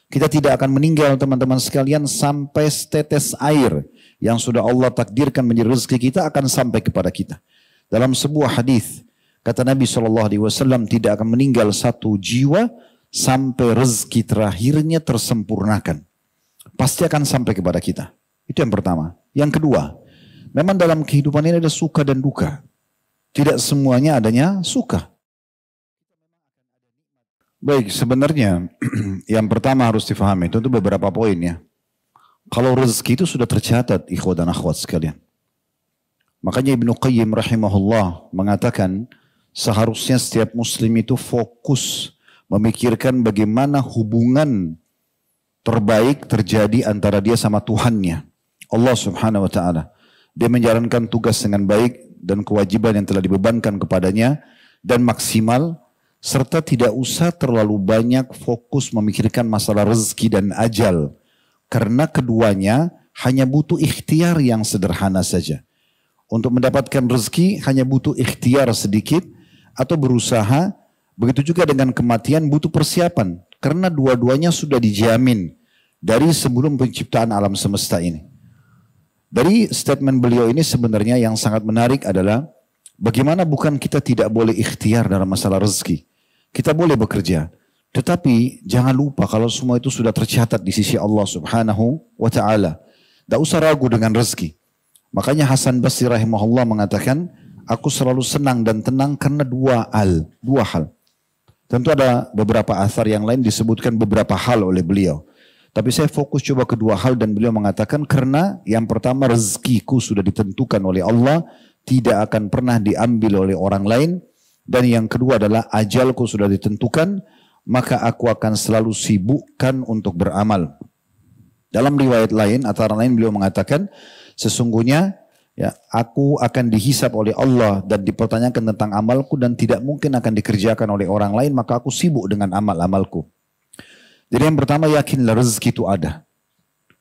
Kita tidak akan meninggal teman-teman sekalian sampai setetes air yang sudah Allah takdirkan menjadi rezeki kita akan sampai kepada kita. Dalam sebuah hadis kata Nabi SAW, tidak akan meninggal satu jiwa sampai rezeki terakhirnya tersempurnakan. Pasti akan sampai kepada kita. Itu yang pertama. Yang kedua, memang dalam kehidupan ini ada suka dan duka. Tidak semuanya adanya suka. Baik, sebenarnya yang pertama harus difahami itu beberapa poin ya. Kalau rezeki itu sudah tercatat, ikhwah dan akhwat sekalian. Makanya Ibnu Qayyim rahimahullah mengatakan seharusnya setiap muslim itu fokus memikirkan bagaimana hubungan terbaik terjadi antara dia sama Tuhannya, Allah Subhanahu wa taala. Dia menjalankan tugas dengan baik dan kewajiban yang telah dibebankan kepadanya dan maksimal, serta tidak usah terlalu banyak fokus memikirkan masalah rezeki dan ajal. Karena keduanya hanya butuh ikhtiar yang sederhana saja. Untuk mendapatkan rezeki hanya butuh ikhtiar sedikit atau berusaha. Begitu juga dengan kematian butuh persiapan. Karena dua-duanya sudah dijamin dari sebelum penciptaan alam semesta ini. Dari statement beliau ini sebenarnya yang sangat menarik adalah bagaimana bukan kita tidak boleh ikhtiar dalam masalah rezeki. Kita boleh bekerja. Tetapi jangan lupa kalau semua itu sudah tercatat di sisi Allah Subhanahu wa ta'ala. Tidak usah ragu dengan rezeki. Makanya Hasan Basri rahimahullah mengatakan, aku selalu senang dan tenang karena dua hal. Tentu ada beberapa athar yang lain disebutkan beberapa hal oleh beliau. Tapi saya fokus coba kedua hal dan beliau mengatakan karena yang pertama rezekiku sudah ditentukan oleh Allah, tidak akan pernah diambil oleh orang lain. Dan yang kedua adalah ajalku sudah ditentukan, maka aku akan selalu sibukkan untuk beramal. Dalam riwayat lain, antara lain beliau mengatakan, sesungguhnya ya, aku akan dihisap oleh Allah dan dipertanyakan tentang amalku dan tidak mungkin akan dikerjakan oleh orang lain, maka aku sibuk dengan amal-amalku. Jadi yang pertama, yakinlah rezeki itu ada.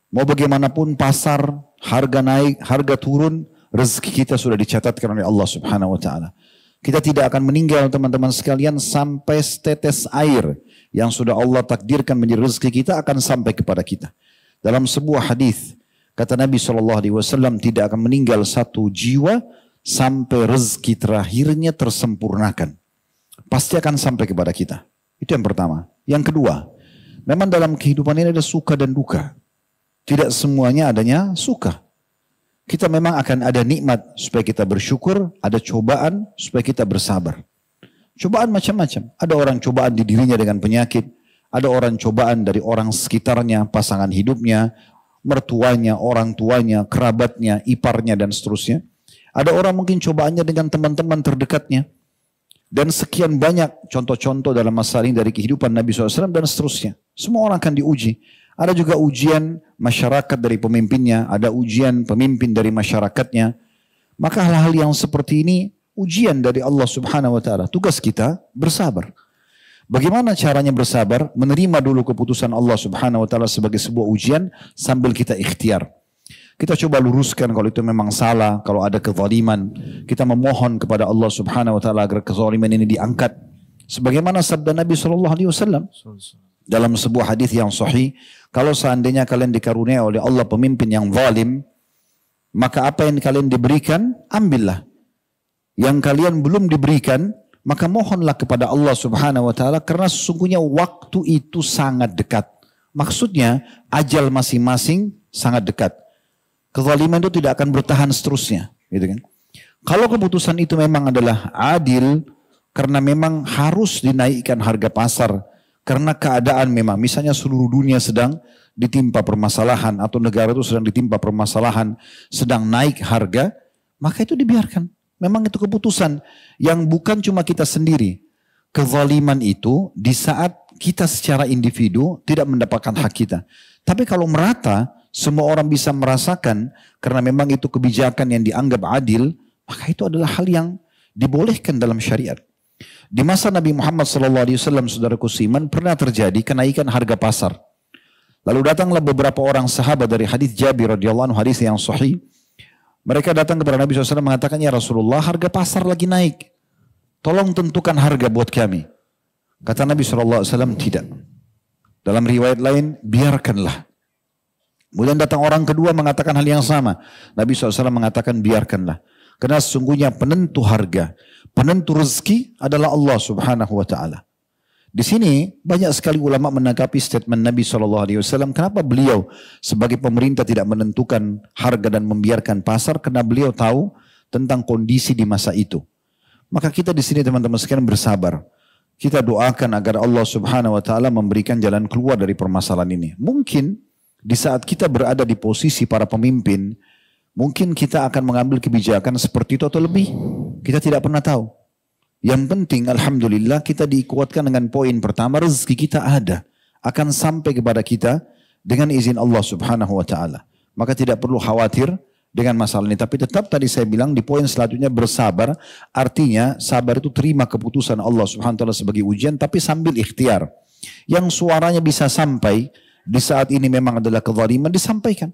Mau bagaimanapun pasar, harga naik, harga turun, rezeki kita sudah dicatatkan oleh Allah Subhanahu wa ta'ala. Kita tidak akan meninggal teman-teman sekalian sampai setetes air yang sudah Allah takdirkan menjadi rezeki kita akan sampai kepada kita. Dalam sebuah hadis kata Nabi SAW, tidak akan meninggal satu jiwa sampai rezeki terakhirnya tersempurnakan. Pasti akan sampai kepada kita. Itu yang pertama. Yang kedua, memang dalam kehidupan ini ada suka dan duka. Tidak semuanya adanya suka. Kita memang akan ada nikmat supaya kita bersyukur, ada cobaan supaya kita bersabar. Cobaan macam-macam. Ada orang cobaan di dirinya dengan penyakit, ada orang cobaan dari orang sekitarnya, pasangan hidupnya, mertuanya, orang tuanya, kerabatnya, iparnya dan seterusnya. Ada orang mungkin cobaannya dengan teman-teman terdekatnya. Dan sekian banyak contoh-contoh dalam masalah ini dari kehidupan Nabi SAW dan seterusnya. Semua orang akan diuji. Ada juga ujian masyarakat dari pemimpinnya, ada ujian pemimpin dari masyarakatnya. Maka hal-hal yang seperti ini ujian dari Allah Subhanahu wa ta'ala. Tugas kita bersabar. Bagaimana caranya bersabar? Menerima dulu keputusan Allah Subhanahu wa ta'ala sebagai sebuah ujian sambil kita ikhtiar. Kita coba luruskan kalau itu memang salah, kalau ada kezaliman. Kita memohon kepada Allah Subhanahu wa ta'ala agar kezaliman ini diangkat. Sebagaimana sabda Nabi SAW dalam sebuah hadis yang sahih, kalau seandainya kalian dikaruniai oleh Allah pemimpin yang zalim, maka apa yang kalian diberikan, ambillah. Yang kalian belum diberikan, maka mohonlah kepada Allah Subhanahu wa ta'ala karena sesungguhnya waktu itu sangat dekat. Maksudnya ajal masing-masing sangat dekat. Kezaliman itu tidak akan bertahan seterusnya, gitu kan? Kalau keputusan itu memang adalah adil, karena memang harus dinaikkan harga pasar, karena keadaan memang, misalnya seluruh dunia sedang ditimpa permasalahan, atau negara itu sedang ditimpa permasalahan, sedang naik harga, maka itu dibiarkan. Memang itu keputusan yang bukan cuma kita sendiri. Kezaliman itu di saat kita secara individu tidak mendapatkan hak kita. Tapi kalau merata, semua orang bisa merasakan karena memang itu kebijakan yang dianggap adil, maka itu adalah hal yang dibolehkan dalam syariat. Di masa Nabi Muhammad SAW, saudaraku seiman, pernah terjadi kenaikan harga pasar. Lalu datanglah beberapa orang sahabat dari hadis Jabir radhiyallahu anhu, hadis yang sahih. Mereka datang kepada Nabi SAW mengatakan, ya Rasulullah, harga pasar lagi naik. Tolong tentukan harga buat kami. Kata Nabi SAW, tidak. Dalam riwayat lain, biarkanlah. Kemudian datang orang kedua mengatakan hal yang sama. Nabi SAW mengatakan biarkanlah. Karena sesungguhnya penentu harga, penentu rezeki adalah Allah Subhanahu wa Ta'ala. Di sini banyak sekali ulama menanggapi statement Nabi SAW. Kenapa beliau sebagai pemerintah tidak menentukan harga dan membiarkan pasar? Karena beliau tahu tentang kondisi di masa itu. Maka kita di sini teman-teman sekalian bersabar. Kita doakan agar Allah Subhanahu wa Ta'ala memberikan jalan keluar dari permasalahan ini. Mungkin di saat kita berada di posisi para pemimpin, mungkin kita akan mengambil kebijakan seperti itu atau lebih. Kita tidak pernah tahu. Yang penting alhamdulillah kita dikuatkan dengan poin pertama, rezeki kita ada. Akan sampai kepada kita dengan izin Allah Subhanahu wa Ta'ala. Maka tidak perlu khawatir dengan masalah ini. Tapi tetap tadi saya bilang di poin selanjutnya bersabar. Artinya sabar itu terima keputusan Allah Subhanahu wa Ta'ala sebagai ujian, tapi sambil ikhtiar. Yang suaranya bisa sampai di saat ini memang adalah kezaliman, disampaikan.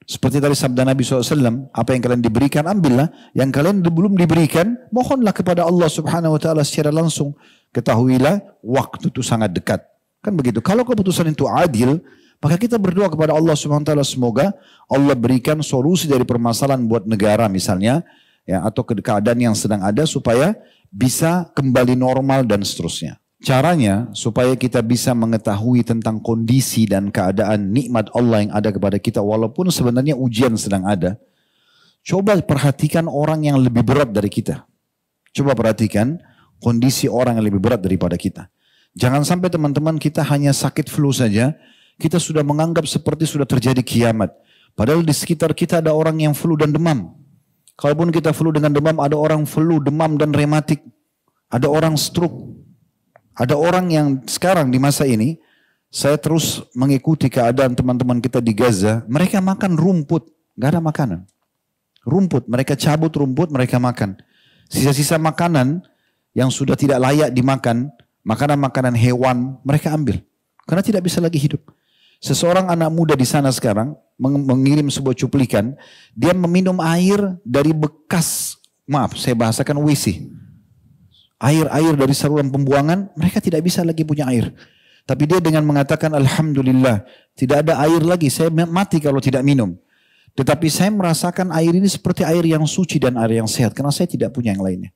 Seperti tadi sabda Nabi SAW, apa yang kalian diberikan ambillah, yang kalian belum diberikan mohonlah kepada Allah Subhanahu wa Ta'ala secara langsung. Ketahuilah waktu itu sangat dekat. Kan begitu. Kalau keputusan itu adil, maka kita berdoa kepada Allah Subhanahu wa Ta'ala semoga Allah berikan solusi dari permasalahan buat negara misalnya, ya, atau keadaan yang sedang ada supaya bisa kembali normal dan seterusnya. Caranya supaya kita bisa mengetahui tentang kondisi dan keadaan nikmat Allah yang ada kepada kita walaupun sebenarnya ujian sedang ada. Coba perhatikan orang yang lebih berat dari kita. Coba perhatikan kondisi orang yang lebih berat daripada kita. Jangan sampai teman-teman kita hanya sakit flu saja, kita sudah menganggap seperti sudah terjadi kiamat. Padahal di sekitar kita ada orang yang flu dan demam. Kalaupun kita flu dengan demam, ada orang flu, demam dan rematik. Ada orang stroke. Ada orang yang sekarang di masa ini, saya terus mengikuti keadaan teman-teman kita di Gaza, mereka makan rumput, gak ada makanan. Rumput, mereka cabut rumput, mereka makan. Sisa-sisa makanan yang sudah tidak layak dimakan, makanan-makanan hewan, mereka ambil. Karena tidak bisa lagi hidup. Seseorang anak muda di sana sekarang, mengirim sebuah cuplikan, dia meminum air dari bekas, maaf saya bahasakan WC. Air-air dari saluran pembuangan, mereka tidak bisa lagi punya air. Tapi dia dengan mengatakan, Alhamdulillah, tidak ada air lagi, saya mati kalau tidak minum. Tetapi saya merasakan air ini seperti air yang suci dan air yang sehat, karena saya tidak punya yang lainnya.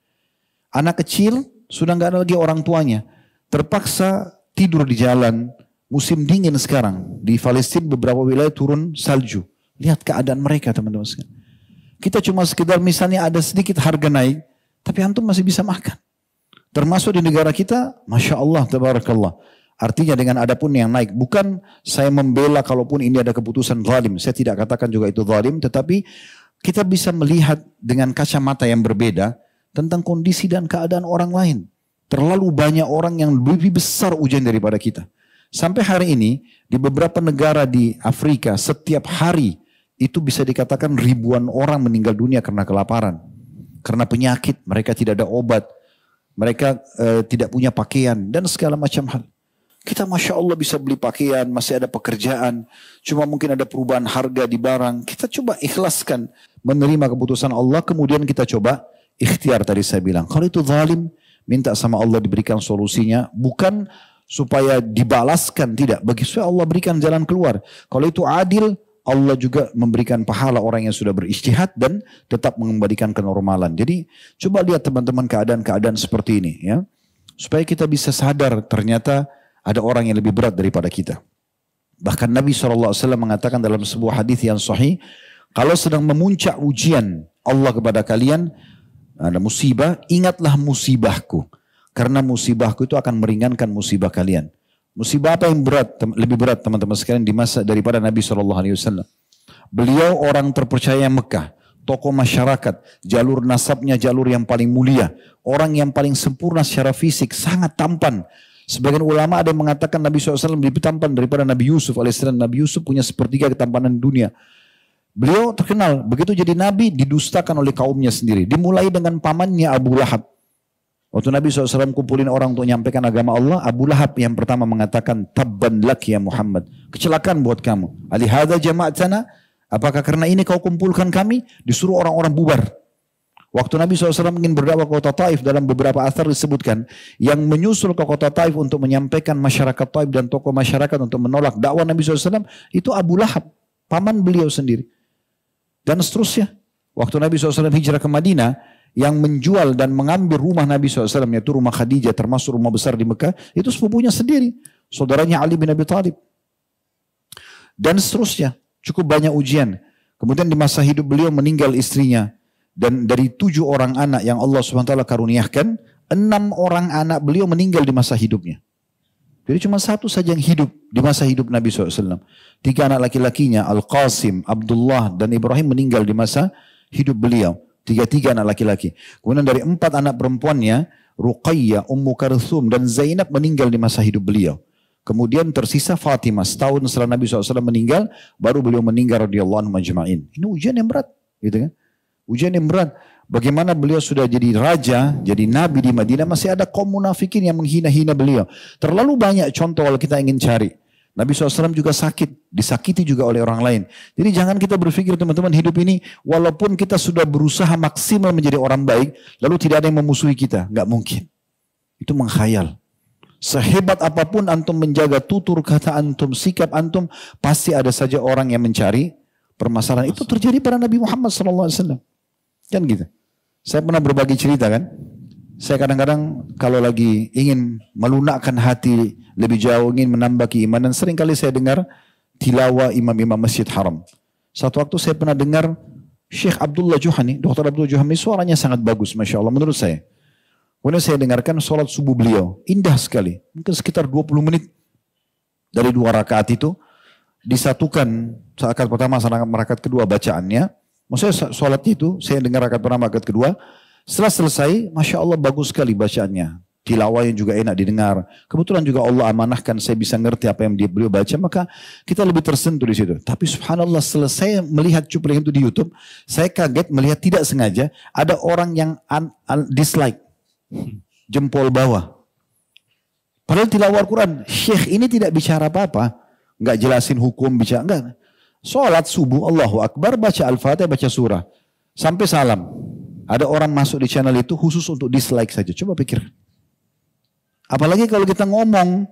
Anak kecil, sudah nggak ada lagi orang tuanya. Terpaksa tidur di jalan, musim dingin sekarang. Di Palestina beberapa wilayah turun salju. Lihat keadaan mereka teman-teman sekalian. Kita cuma sekedar misalnya ada sedikit harga naik, tapi antum masih bisa makan. Termasuk di negara kita, Masya Allah, Tabarakallah. Artinya dengan adapun yang naik. Bukan saya membela kalaupun ini ada keputusan zalim. Saya tidak katakan juga itu zalim. Tetapi kita bisa melihat dengan kacamata yang berbeda tentang kondisi dan keadaan orang lain. Terlalu banyak orang yang lebih besar ujian daripada kita. Sampai hari ini, di beberapa negara di Afrika, setiap hari itu bisa dikatakan ribuan orang meninggal dunia karena kelaparan. Karena penyakit, mereka tidak ada obat. Mereka tidak punya pakaian dan segala macam hal. Kita Masya Allah bisa beli pakaian, masih ada pekerjaan. Cuma mungkin ada perubahan harga di barang. Kita coba ikhlaskan menerima keputusan Allah. Kemudian kita coba ikhtiar tadi saya bilang. Kalau itu zalim, minta sama Allah diberikan solusinya. Bukan supaya dibalaskan, tidak. Bagi supaya Allah berikan jalan keluar. Kalau itu adil, Allah juga memberikan pahala orang yang sudah berijtihad dan tetap mengembalikan kenormalan. Jadi coba lihat teman-teman keadaan-keadaan seperti ini, ya, supaya kita bisa sadar ternyata ada orang yang lebih berat daripada kita. Bahkan Nabi SAW mengatakan dalam sebuah hadis yang sahih, kalau sedang memuncak ujian Allah kepada kalian, ada musibah, ingatlah musibahku, karena musibahku itu akan meringankan musibah kalian. Musibah apa yang berat, lebih berat teman-teman sekalian di masa daripada Nabi SAW. Beliau orang terpercaya Mekah, tokoh masyarakat, jalur nasabnya jalur yang paling mulia, orang yang paling sempurna secara fisik, sangat tampan. Sebagian ulama ada yang mengatakan Nabi SAW lebih tampan daripada Nabi Yusuf AS. Nabi Yusuf punya sepertiga ketampanan dunia. Beliau terkenal, begitu jadi Nabi didustakan oleh kaumnya sendiri. Dimulai dengan pamannya Abu Lahab. Waktu Nabi SAW kumpulin orang untuk menyampaikan agama Allah, Abu Lahab yang pertama mengatakan, Tabban lak ya Muhammad. Kecelakaan buat kamu. Alihada jama'atana, apakah karena ini kau kumpulkan kami? Disuruh orang-orang bubar. Waktu Nabi SAW ingin berdakwah ke kota Taif, dalam beberapa asar disebutkan, yang menyusul ke kota Taif untuk menyampaikan masyarakat Taif dan tokoh masyarakat untuk menolak dakwah Nabi SAW, itu Abu Lahab, paman beliau sendiri. Dan seterusnya. Waktu Nabi SAW hijrah ke Madinah, yang menjual dan mengambil rumah Nabi SAW, yaitu rumah Khadijah, termasuk rumah besar di Mekah, itu sepupunya sendiri. Saudaranya Ali bin Abi Thalib. Dan seterusnya. Cukup banyak ujian. Kemudian di masa hidup beliau meninggal istrinya. Dan dari 7 orang anak yang Allah SWT karuniakan, 6 orang anak beliau meninggal di masa hidupnya. Jadi cuma 1 saja yang hidup di masa hidup Nabi SAW. 3 anak laki-lakinya, Al-Qasim, Abdullah, dan Ibrahim meninggal di masa hidup beliau. 3 anak laki-laki. Kemudian dari 4 anak perempuannya, Ruqayyah, Ummu Kalthum, dan Zainab meninggal di masa hidup beliau. Kemudian tersisa Fatimah. Setahun setelah Nabi SAW meninggal, baru beliau meninggal radhiyallahu anhu majma'in. Ini ujian yang berat. Gitu kan? Ujian yang berat. Bagaimana beliau sudah jadi raja, jadi nabi di Madinah, masih ada kaum munafikin yang menghina-hina beliau. Terlalu banyak contoh kalau kita ingin cari. Nabi SAW juga sakit, disakiti juga oleh orang lain. Jadi jangan kita berpikir teman-teman hidup ini, walaupun kita sudah berusaha maksimal menjadi orang baik, lalu tidak ada yang memusuhi kita. Nggak mungkin. Itu mengkhayal. Sehebat apapun antum menjaga tutur kata antum, sikap antum, pasti ada saja orang yang mencari permasalahan. Itu terjadi pada Nabi Muhammad SAW. Kan gitu. Saya pernah berbagi cerita kan. Saya kadang-kadang kalau lagi ingin melunakkan hati lebih jauh, ingin menambah keimanan, seringkali saya dengar tilawah imam-imam Masjid Haram. Satu waktu saya pernah dengar Syekh Abdullah Juhani, Dr. Abdullah Juhani, suaranya sangat bagus, Masya Allah menurut saya. Kemudian saya dengarkan sholat subuh beliau, indah sekali. Mungkin sekitar 20 menit dari 2 rakaat itu, disatukan rakaat pertama sama rakaat kedua bacaannya. Maksudnya sholatnya itu, saya dengar rakaat pertama, rakaat kedua. Setelah selesai, Masya Allah bagus sekali bacaannya. Tilawahnya juga enak didengar. Kebetulan juga Allah amanahkan saya bisa ngerti apa yang beliau baca, maka kita lebih tersentuh di situ. Tapi subhanallah selesai melihat cuplikan itu di YouTube, saya kaget melihat tidak sengaja ada orang yang dislike. Jempol bawah. Padahal tilawah Al-Quran, Syekh ini tidak bicara apa-apa. Nggak jelasin hukum, bicara, enggak. Sholat subuh, Allahu Akbar, baca Al-Fatihah, baca surah. Sampai salam. Ada orang masuk di channel itu khusus untuk dislike saja. Coba pikir. Apalagi kalau kita ngomong,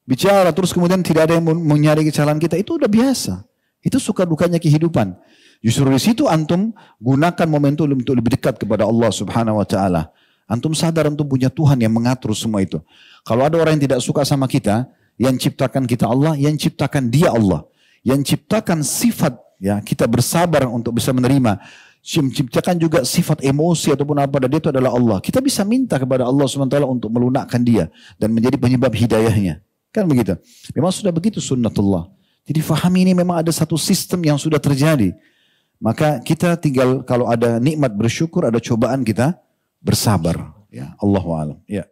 bicara, terus kemudian tidak ada yang menyari kesalahan kita, itu udah biasa. Itu suka dukanya kehidupan. Justru di situ antum gunakan momentum untuk lebih dekat kepada Allah Subhanahu wa Ta'ala. Antum sadar antum punya Tuhan yang mengatur semua itu. Kalau ada orang yang tidak suka sama kita, yang ciptakan kita Allah, yang ciptakan dia Allah. Yang ciptakan sifat, ya kita bersabar untuk bisa menerima. Menciptakan juga sifat emosi ataupun apa, dan dia itu adalah Allah. Kita bisa minta kepada Allah SWT untuk melunakkan dia dan menjadi penyebab hidayahnya. Kan begitu. Memang sudah begitu sunnatullah. Jadi fahami ini memang ada satu sistem yang sudah terjadi. Maka kita tinggal kalau ada nikmat bersyukur, ada cobaan kita bersabar. Ya, Allahu a'lam. Ya.